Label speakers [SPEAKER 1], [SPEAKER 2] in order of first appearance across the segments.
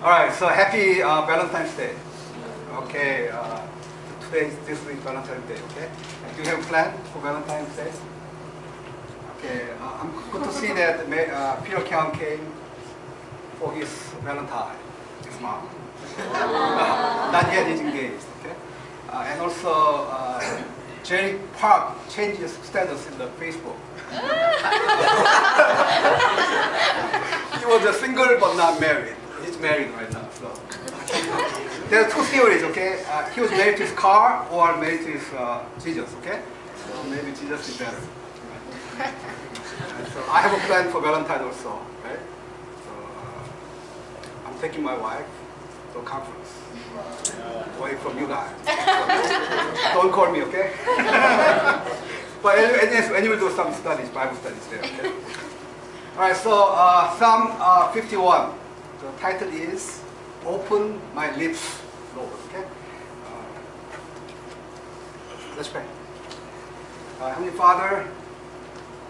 [SPEAKER 1] Alright, so happy Valentine's Day. Okay, this week Valentine's Day, okay? Do you have a plan for Valentine's Day? Okay, I'm good to see that Peter Kyung came for his Valentine, his mom. Not yet he's engaged, okay? And also, Jerry Park changed his status in the Facebook. He was a single but not married. He's married right now. So there are two theories, okay? He was married to his car or married to his Jesus, okay? So maybe Jesus is better. Right? So I have a plan for Valentine also, right? So I'm taking my wife to a conference away from you guys. So don't call me, okay? But anyway, we'll do some studies, Bible studies there, okay? All right, so Psalm 51. The title is Open My Lips, Lord, okay? Let's pray. Heavenly Father,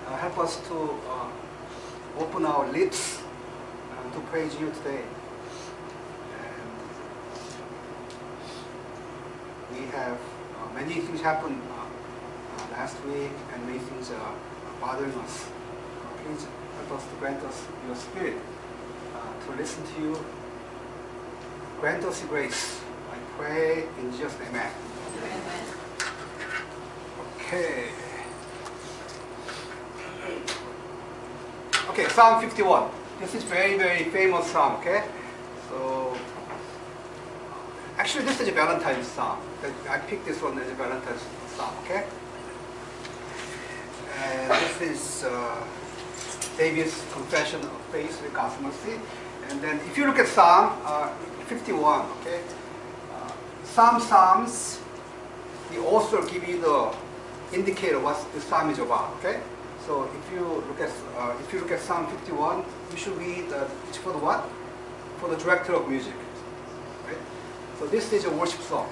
[SPEAKER 1] help us to open our lips to praise you today. And we have many things happened last week, and many things are bothering us. Please help us to grant us your spirit to listen to you. Grant us grace. I pray in Jesus' name. Amen.
[SPEAKER 2] Amen.
[SPEAKER 1] Okay. Okay, Psalm 51. This is very, very famous psalm, okay? So, actually this is a Valentine's psalm. I picked this one as a Valentine's psalm, okay? And this is David's confession of faith with God's mercy. And then if you look at Psalm 51, okay? Psalms, the author give you the indicator what the psalm is about, okay? So if you look at Psalm 51, you should read it's for the what? For the director of music, right? So this is a worship song.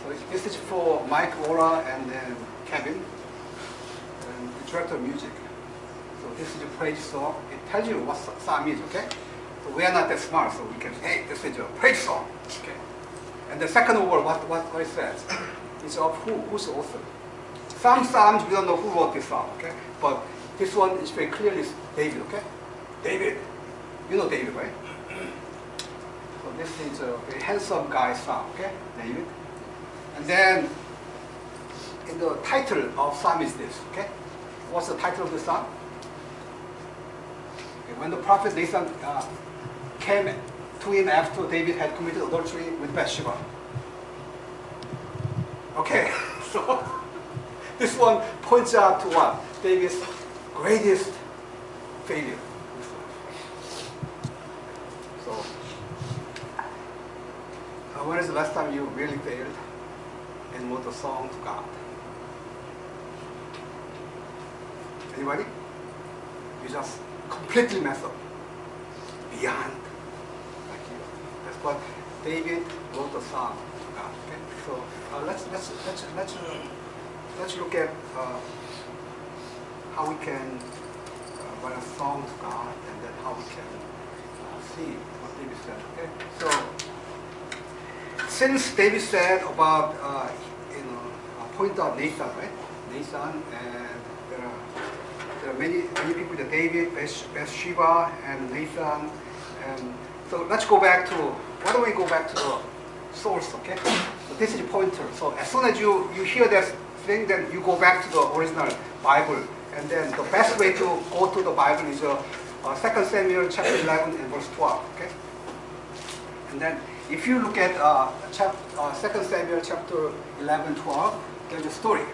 [SPEAKER 1] So this is for Mike, Laura, and then Kevin, and the director of music. So this is a praise song. It tells you what psalm is, okay? So we are not that smart, so we can say, hey, this is a praise song, okay? And the second word, what it says, is of who's the author. Some psalms we don't know who wrote this psalm, okay? But this one is very clearly David, okay? David, you know David, right? So this is a very handsome guy psalm, okay? David. And then in the title of psalm is this, okay? What's the title of the psalm? Okay, when the prophet Nathan came to him after David had committed adultery with Bathsheba. Okay, so this one points out to what? David's greatest failure. So, when is the last time you really failed and wrote a song to God? Anybody? You just completely mess up. Beyond. Like you. That's what David wrote a song to God. Okay? So let's look at how we can write a song to God, and then how we can see what David said. Okay? So since David said about point out Nathan, right? Nathan, and there are many people that David, Bathsheba, and Nathan, and so let's go back to. Why don't we go back to the source? Okay. So this is a pointer. So as soon as you hear that thing, then you go back to the original Bible, and then the best way to go to the Bible is 2 Samuel chapter 11 and verse 12. Okay. And then if you look at 2 Samuel chapter 11, 12, there's a story.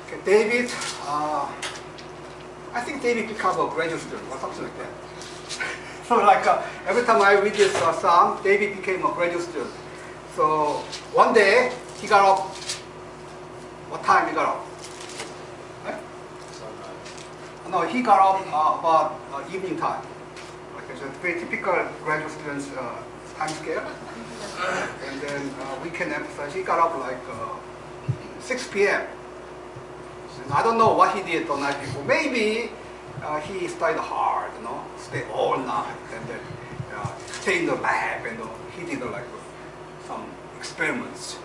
[SPEAKER 1] Okay, David, I think David became a graduate student or something like that. So like every time I read this psalm, David became a graduate student. So one day he got up. What time he got up? Right? No, he got up about evening time. Like it's a very typical graduate student's time scale. And then we can emphasize he got up like 6 p.m. And I don't know what he did the night before. Maybe he studied hard, stayed all night, and then stay in the lab, and he did like some experiments.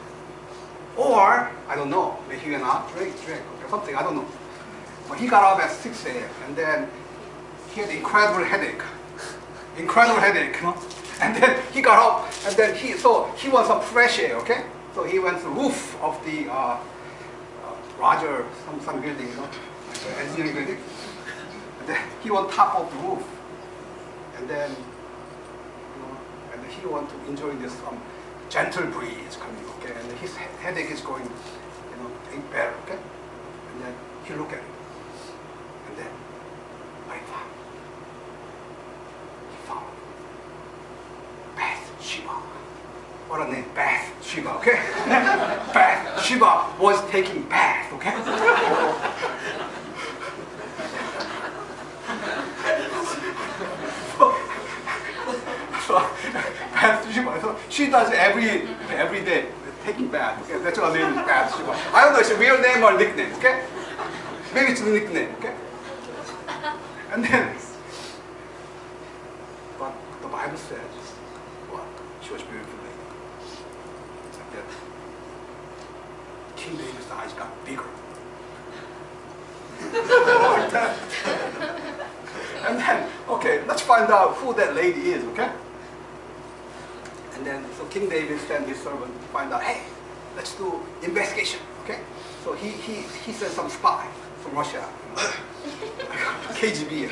[SPEAKER 1] Or, I don't know, maybe he went out, drink, or something, I don't know. But he got up at 6 a.m. and then he had incredible headache. And then he got up, and then he wants some fresh air, okay? So he went to the roof of the Roger, some building, like the engineering building. And then he went top of the roof. And then, and he want to enjoy this gentle breeze coming, okay? And his headache is going, getting better, okay? And then he look at it. And then, he found Bathsheba. What a name, Bathsheba, okay? Bathsheba was taking bath, okay? Bathsheba, so she does every day, taking bath, okay? That's what I mean, Bathsheba. I don't know if it's a real name or a nickname, okay? Maybe it's a nickname, okay? And then, but the Bible says, what? She was beautiful lady. And then, King David's eyes got bigger. And then, okay, let's find out who that lady is, okay? And then, so King David sent his servant to find out, hey, let's do investigation, okay? So he sent some spy from Russia, KGB,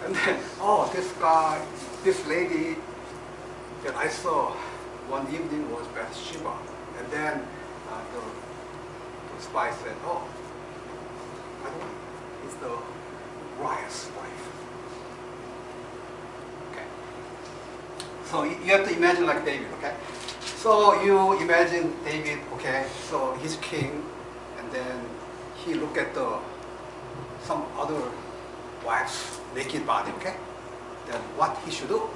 [SPEAKER 1] and then, oh, this guy, this lady that I saw one evening was Bathsheba. And then the spy said, oh, by the way, it's the Uriah's wife. Okay. So you have to imagine like David, okay? So you imagine David, okay, so he's king, and then he look at some other wife's naked body, okay? Then what he should do?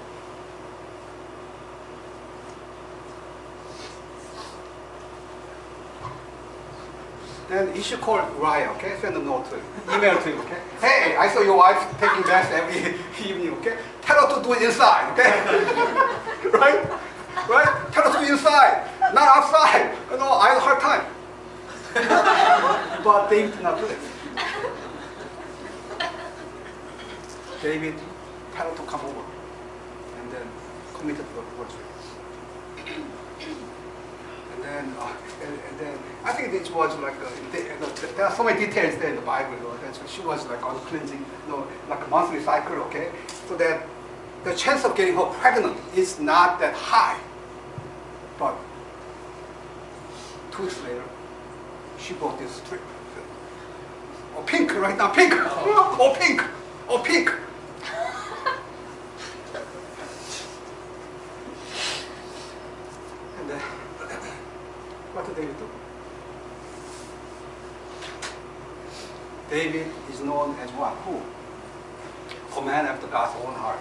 [SPEAKER 1] Then he should call Uriah, okay? Send a note to him, email to him, okay? Hey, I saw your wife taking bath every evening, okay? Tell her to do it inside, okay? Right? Right? Tell her to do it inside, not outside. I had a hard time. But David did not do it. David tell her to come over and then committed to adultery. And then I think it was like there are so many details there in the Bible. So she was like on cleansing, like a monthly cycle, okay? So that the chance of getting her pregnant is not that high. But 2 weeks later, she bought this strip. Oh, pink right now, pink. Oh, pink. Oh, pink. And then, what did David do? David is known as what? Who? A man after God's own heart.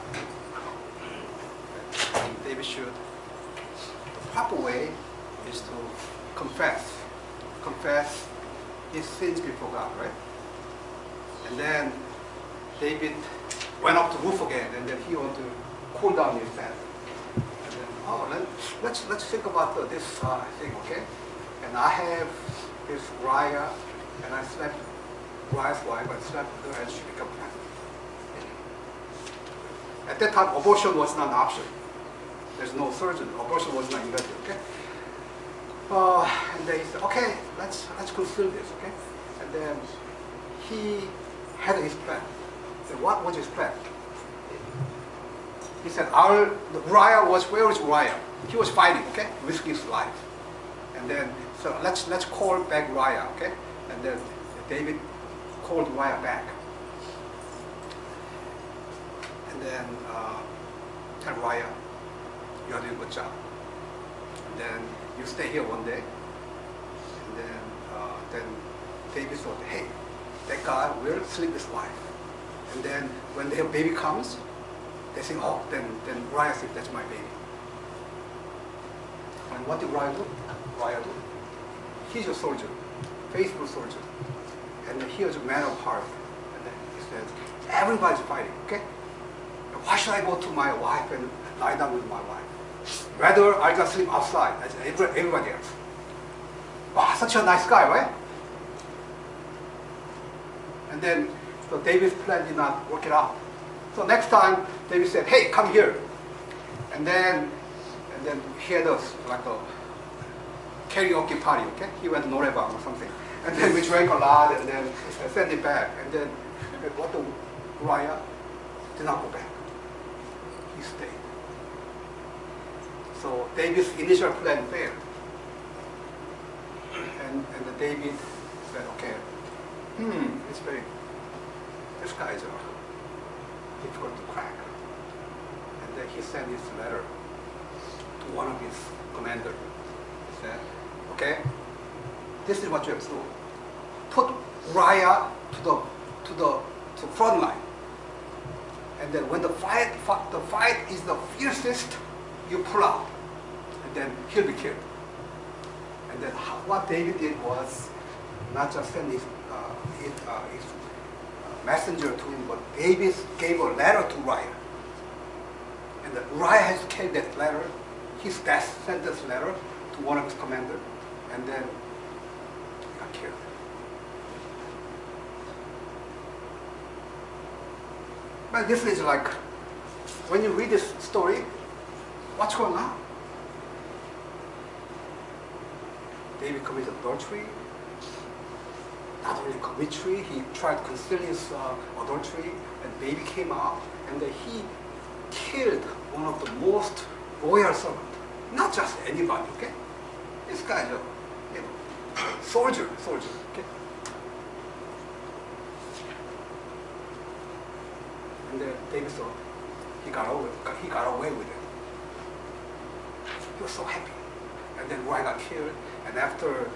[SPEAKER 1] David should. The proper way is to confess his sins before God, right? And then David went up to the roof again, and then he wanted to cool down his bed. And then, let's think about this thing, okay? And I have this Uriah, and I slept Uriah's wife, I slept with her, and she became pregnant. At that time, abortion was not an option. There's no surgeon. Abortion was not invented, okay? And they said, okay, let's consider this, okay? And then he had his plan. So what was his plan? He said, Uriah was, where is Uriah? He was fighting, okay? Risking his life. And then, so let's call back Uriah, okay? And then David called Uriah back. And then tell Uriah, you are doing a good job. And then you stay here one day. And then David thought, hey, that guy will sleep his wife. And then when their baby comes, they say, oh, then Uriah said, that's my baby. And what did Uriah do? He's a soldier, faithful soldier. And he was a man of heart. And then he's said, everybody's fighting, okay? Why should I go to my wife and lie down with my wife? Rather, I just sleep outside as everybody else. Wow, such a nice guy, right? And then, so David's plan did not work it out. So next time, David said, hey, come here. And then he had like a karaoke party, okay? He went to Norebang or something. And then we drank a lot and then sent it back. And then what the Uriah did not go back. He stayed. So David's initial plan failed. And David said, okay, this guy is difficult to crack. And then he sent his letter to one of his commanders. He said, okay, this is what you have to do. Put Uriah to the front line. And then when the fight is the fiercest, you pull out. And then he'll be killed. And then what David did was not just send his messenger to him, but David gave a letter to Uriah. And then Uriah has to carry that letter, his death sentence letter, to one of his commanders, and then he got killed. But this is like, when you read this story, what's going on? David committed adultery. Not only committed, he tried to conceal his adultery, and baby came out, and he killed one of the most loyal servants. Not just anybody, okay? This guy is a soldier, okay? And then David thought he got away with it. He was so happy. And then Uriah got killed, and after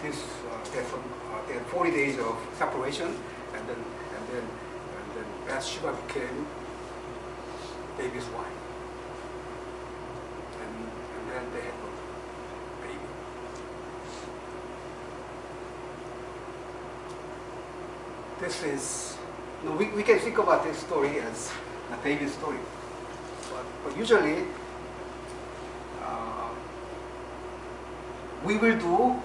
[SPEAKER 1] they had 40 days of separation, and then Bathsheba became David's wife, and then they had a baby. This is, we can think about this story as a David's story, but usually we will do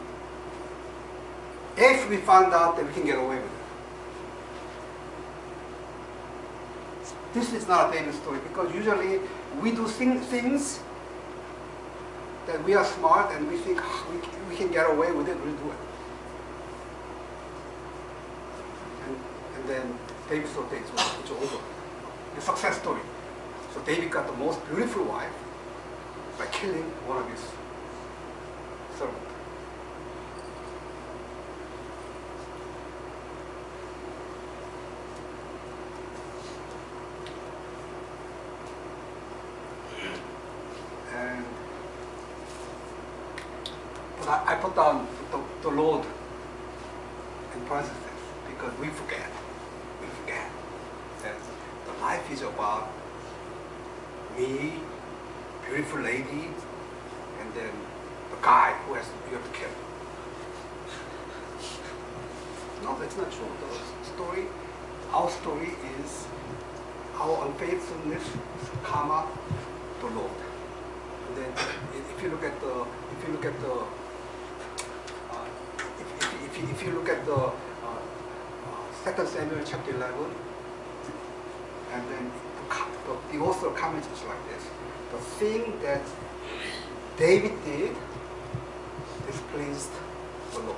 [SPEAKER 1] if we found out that we can get away with it. This is not a David story, because usually we do things that we are smart and we think we can get away with it, we'll do it. And then David thought it's over. A success story. So David got the most beautiful wife by killing one of his servants. I put down the Lord in parentheses because we forget that the life is about me, beautiful lady, and then the guy who you have to kill. No, that's not true. Our story is our unfaithfulness, karma, the Lord. And then if you look at the 2 Samuel chapter 11, and then the author comments like this: the thing that David did displeased the Lord.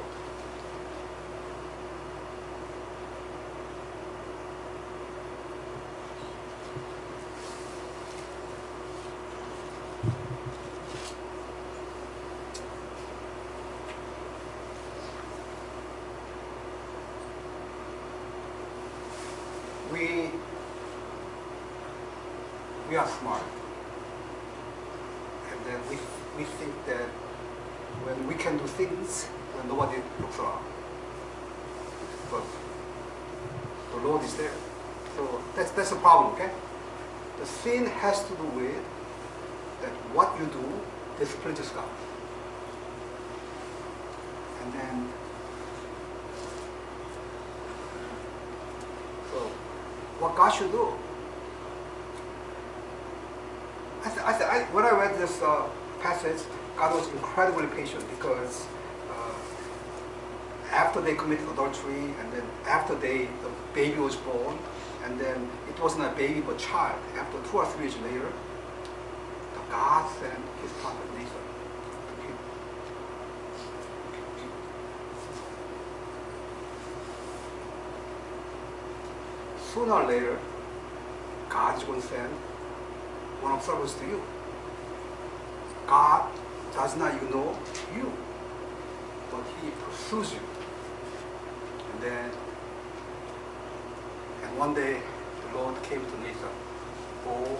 [SPEAKER 1] We are smart, and then we think that when we can do things when nobody looks around, but the Lord is there. So that's a problem, okay? The sin has to do with that what you do displeases God, and then so what God should do. When I read this passage, God was incredibly patient because after they committed adultery, and then after the baby was born, and then it wasn't a baby but child. After 2 or 3 years later, God sent His prophet Nathan to him. Sooner or later, God is going to send one of servants to you. God does not ignore you, but He pursues you. And one day, the Lord came to Nathan. Oh,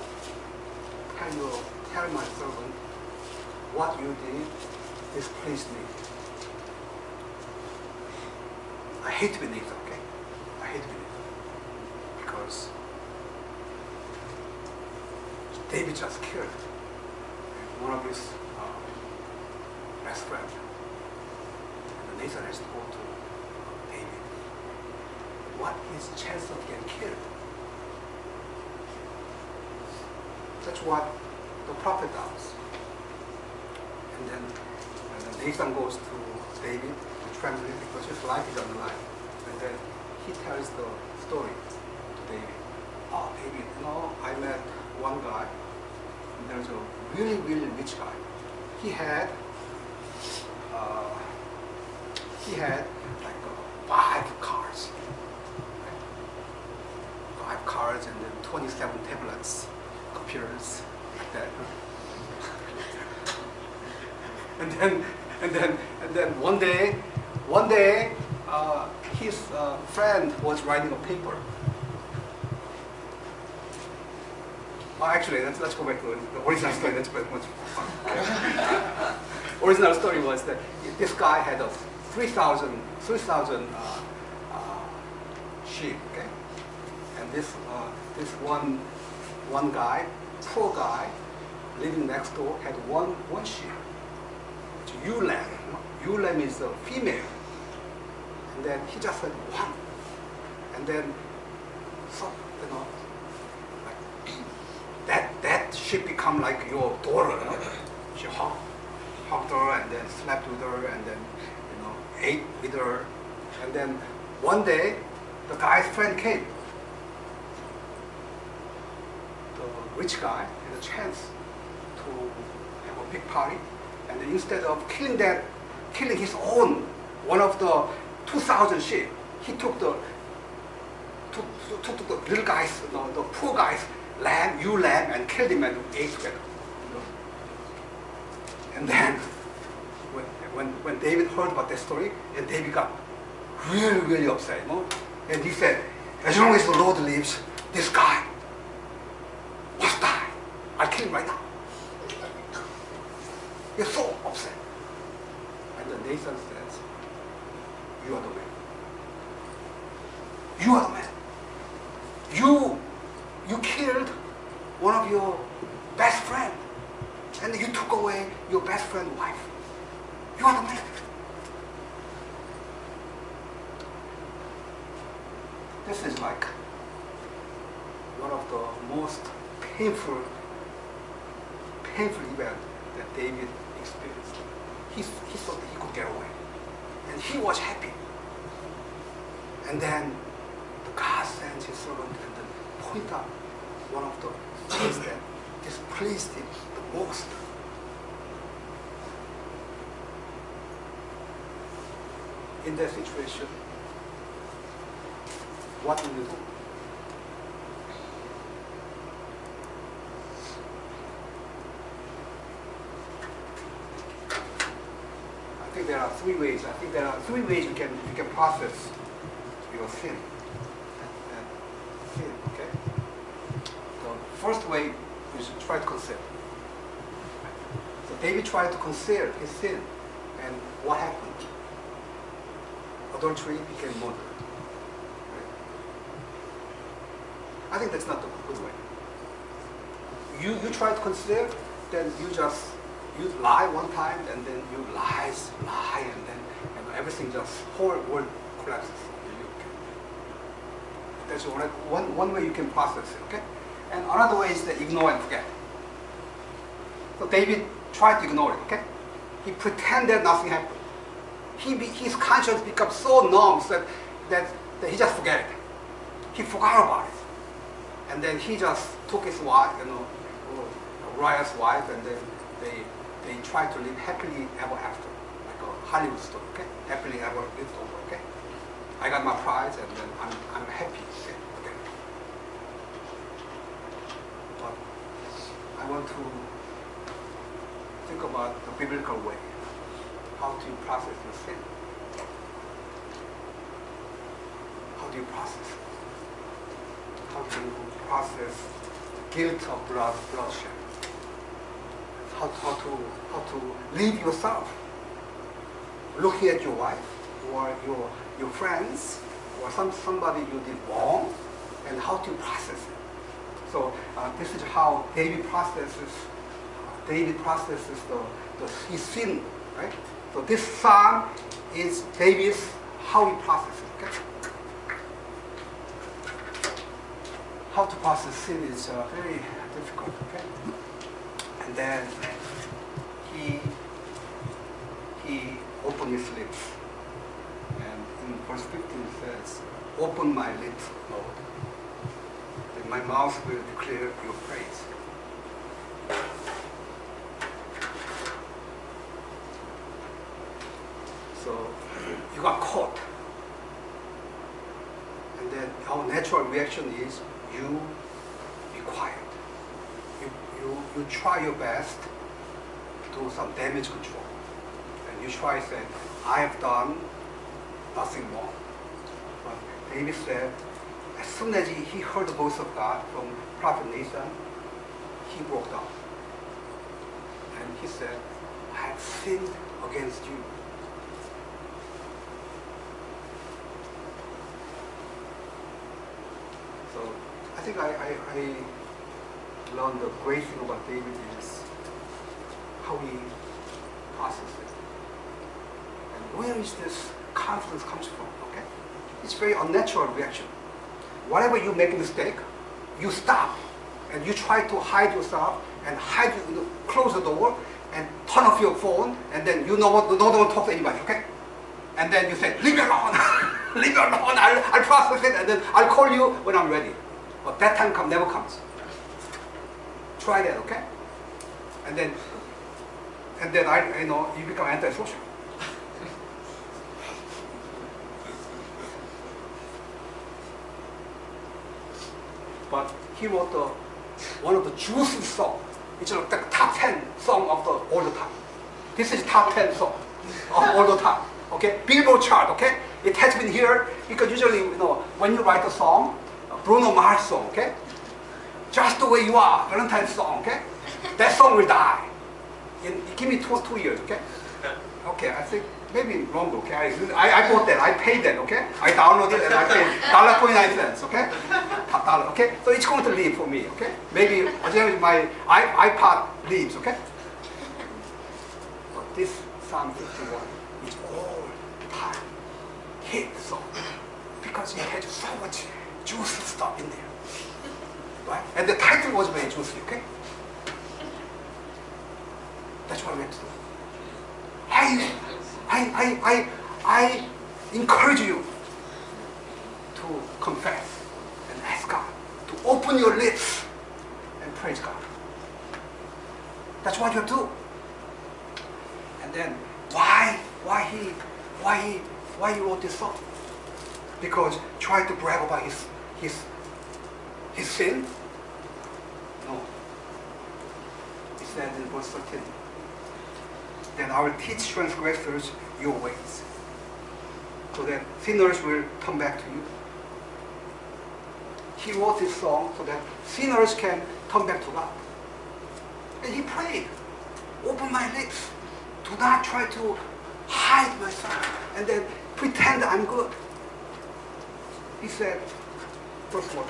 [SPEAKER 1] tell my servant what you did displeased me. I hate to be Nathan, okay? I hate to be Nathan. Because David just killed one of his best friends. And Nathan has to go to David. What is the chance of getting killed? That's what the prophet does. And then Nathan goes to David and trembling because his life is on the line. And then he tells the story to David. Oh, David, I met one guy, and there's a really, really rich guy. He had like 5 cars. 5 cars and then 27 tablets, computers, like that. and then one day, his friend was writing a paper. Well, actually, let's go back to the original story. That's much fun. Original story was that this guy had 3,000 sheep. Okay, and this one guy, poor guy, living next door, had one sheep. It's ewe lamb. Ewe lamb is a female. And then he just had one. And then, that sheep become like your daughter. She hugged her and then slept with her and then, ate with her. And then one day, the guy's friend came. The rich guy had a chance to have a big party. And then instead of killing his own, one of the 2,000 sheep, he took the little guy's, the poor guy's ewe lamb, and killed him and ate together. And then, when David heard about that story, and David got really, really upset, and he said, as long as the Lord lives, this guy must die. I'll kill him right now. He's so upset. And then Nathan says, you are the man. You are the man. You killed one of your best friends, and you took away your best friend's wife. You are the man. This is like one of the most painful events that David experienced. He thought that he could get away, and he was happy. And then the God sends His servant and then point out one of the things that displeased him the most. In that situation, what will you do? I think there are 3 ways. I think there are 3 ways you can process your sin. Okay. The first way is to try to conceal. So David tried to conceal his sin, and what happened? Adultery became murder. Right? I think that's not the good way. You try to conceal, then you lie one time, and then you lie, and then everything, just whole world collapses. That's one way you can process it, okay? And another way is to ignore and forget. So David tried to ignore it, okay? He pretended nothing happened. His conscience becomes so numb that he just forget it. He forgot about it. And then he just took his wife, Uriah's wife, and then they tried to live happily ever after, like a Hollywood story, okay? Happily ever lived over, okay? I got my prize, and then I'm happy, okay? But I want to think about the biblical way, how to process your sin. How do you process it? How to process guilt of bloodshed? How to leave yourself, looking at your wife or your friends or somebody you did wrong, and how to process it. So this is how David processes. David processes his sin, right? So this psalm is David's how he processes it. Okay? How to process sin is very difficult. Okay? And then he opened his lips, and in verse 15 it says, "Open my lips, Lord, that my mouth will declare your praise." So you got caught, and then our natural reaction is you be quiet. You try your best to do some damage control, and you try to say, "I have done nothing wrong." But David said, as soon as he heard the voice of God from Prophet Nathan, he broke down, and he said, "I have sinned against you." So I think I learned the great thing about David is how he processes it. And where is this confidence comes from, okay? It's very unnatural reaction. Whatever you make a mistake, you stop and you try to hide yourself and close the door and turn off your phone, and then you don't want to talk to anybody, okay? And then you say, "Leave me alone, leave me alone, I'll process it, and then I'll call you when I'm ready." But that time never comes. Try that, okay? And then you become antisocial. But he wrote one of the juicy songs. It's like the top 10 song of all the time. This is top 10 song of all the time. Okay, Billboard chart. Okay, it has been here because usually when you write a song, Bruno Mars song. Okay, Just the Way You Are, Valentine's song. Okay, that song will die. Give me two years. Okay. Okay, I think maybe longer. Okay, I bought that. I paid that. Okay, I downloaded it and I paid $1.29. Okay, $1. Okay, so it's going to leave for me. Okay, maybe my iPod leaves. Okay, but this Psalm 51 is all time hit song because it had so much juicy stuff in there, right? And the title was very juicy. Okay, that's what we have to do. I encourage you to confess and ask God to open your lips and praise God. That's what you do. And then why he wrote this song? Because try to brag about his sin? No. He said in verse 13. Then I will teach transgressors your ways, so that sinners will come back to you. He wrote this song so that sinners can come back to God. And he prayed, "Open my lips. Do not try to hide myself and then pretend I'm good." He said, verse 1,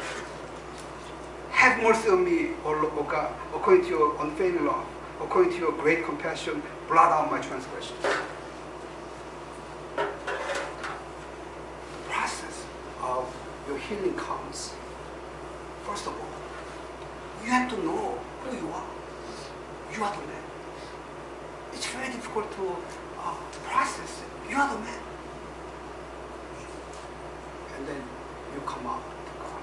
[SPEAKER 1] "Have mercy on me, O God, according to your unfailing love. According to your great compassion, blot out my transgressions." The process of your healing comes, first of all, you have to know who you are. You are the man. It's very difficult to process it. You are the man. And then you come out to God.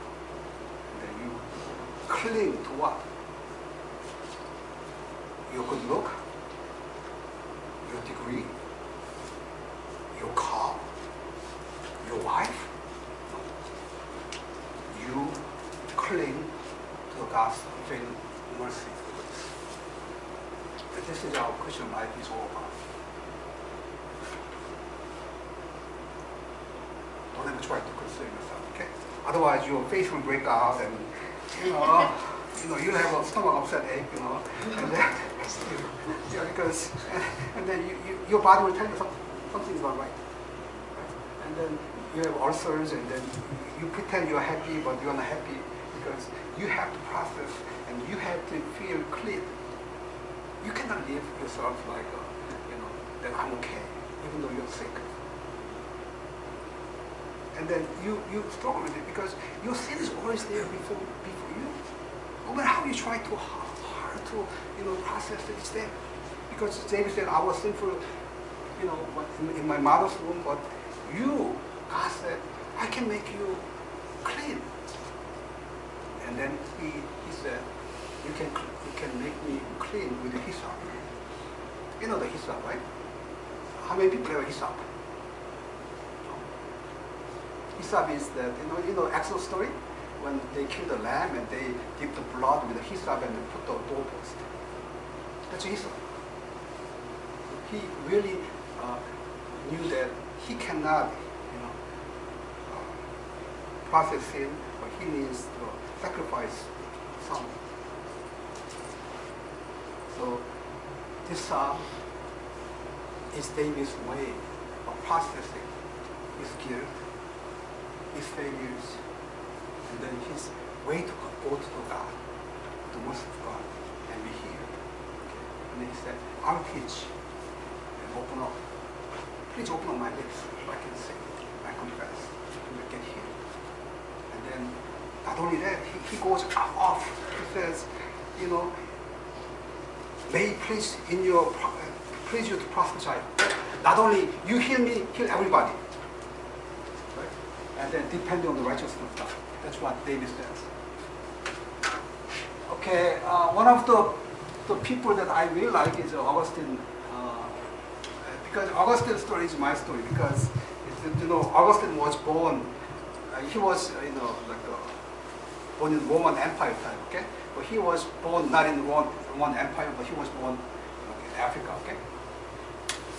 [SPEAKER 1] And then you cling to what? Your good look, your degree, your car, your wife. You cling to God's unfailing mercy. And this is our Christian life is all about. Don't ever try to consider yourself, okay? Otherwise your face will break out and you'll have a stomach upset ache, and then because and then your body will tell you something's not right. And then you have ulcers, and then you pretend you're happy, but you're not happy because you have to process and you have to feel clean. You cannot live yourself like, that I'm okay, even though you're sick. And then you struggle with it because your sin is always there before you. No matter how you try too hard to process it, it's there. Because David said, I was sinful, in my mother's womb, but you, God said, I can make you clean. And then he said, you can make me clean with the hyssop. You know the hyssop, right? How many people have a hyssop? Hyssop is that, Exodus story? When they kill the lamb and they dip the blood with the hyssop and they put the doorpost. That's a hyssop. He really knew that he cannot, process sin, but he needs to sacrifice some. So this psalm is David's way of processing his guilt, his failures, and then his way to go to God, the mercy of God, and be healed. Okay. And then he said, I'll teach and open up. Please open up my lips so I can sing, I confess, and get healed. And then not only that, he goes off. He says, may it please you to prophesy. Not only you heal me, heal everybody. Right? And then depending on the righteousness of God. That's what David says. Okay, one of the people that I really like is Augustine. Because Augustine's story is my story. Because Augustine was born. He was born in Roman Empire time. Okay, but he was born not in Roman Empire, but he was born in Africa. Okay.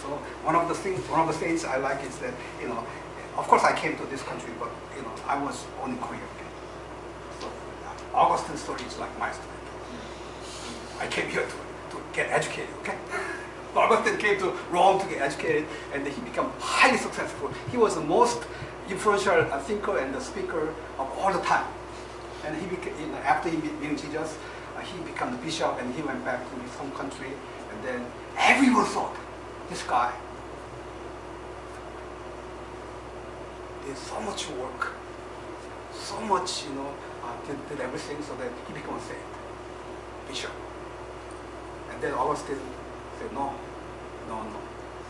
[SPEAKER 1] So one of the things I like is that of course I came to this country, but I was born in Korea. Okay? So Augustine's story is like my story. I came here to get educated. Okay. Augustine came to Rome to get educated, and he became highly successful. He was the most influential thinker and the speaker of all the time. And he became, after he meeting Jesus, he became the bishop, and he went back to his home country. And then everyone thought, this guy did so much work, so much, did everything so that he became a saint, bishop. And then Augustine said, no,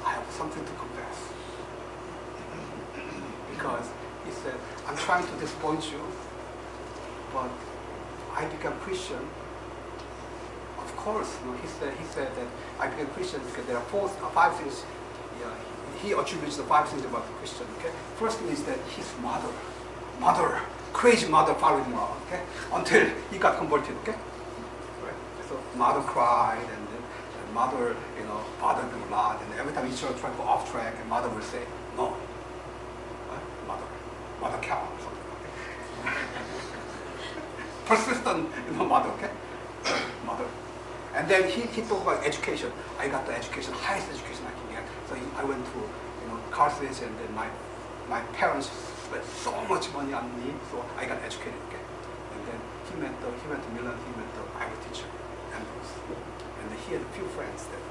[SPEAKER 1] I have something to confess. Because he said, I'm trying to disappoint you, but I became Christian. Of course, he said that I became Christian because there are five things. He attributes the five things about the Christian. Okay, first thing is that his crazy mother followed him around. Okay, until he got converted. Okay, right. So mother cried, and then mother, bothered him a lot, and every time he tried to go off track, and mother would say, no, mother cow or something. Okay? Persistent, mother. Okay, mother. And then he talked about education. I got the education, highest education I can get. So I went to college, and then my parents spent so much money on me, so I got educated. Okay, and then he went to Milan. He met the Bible teacher, Ambrose, and he had a few friends that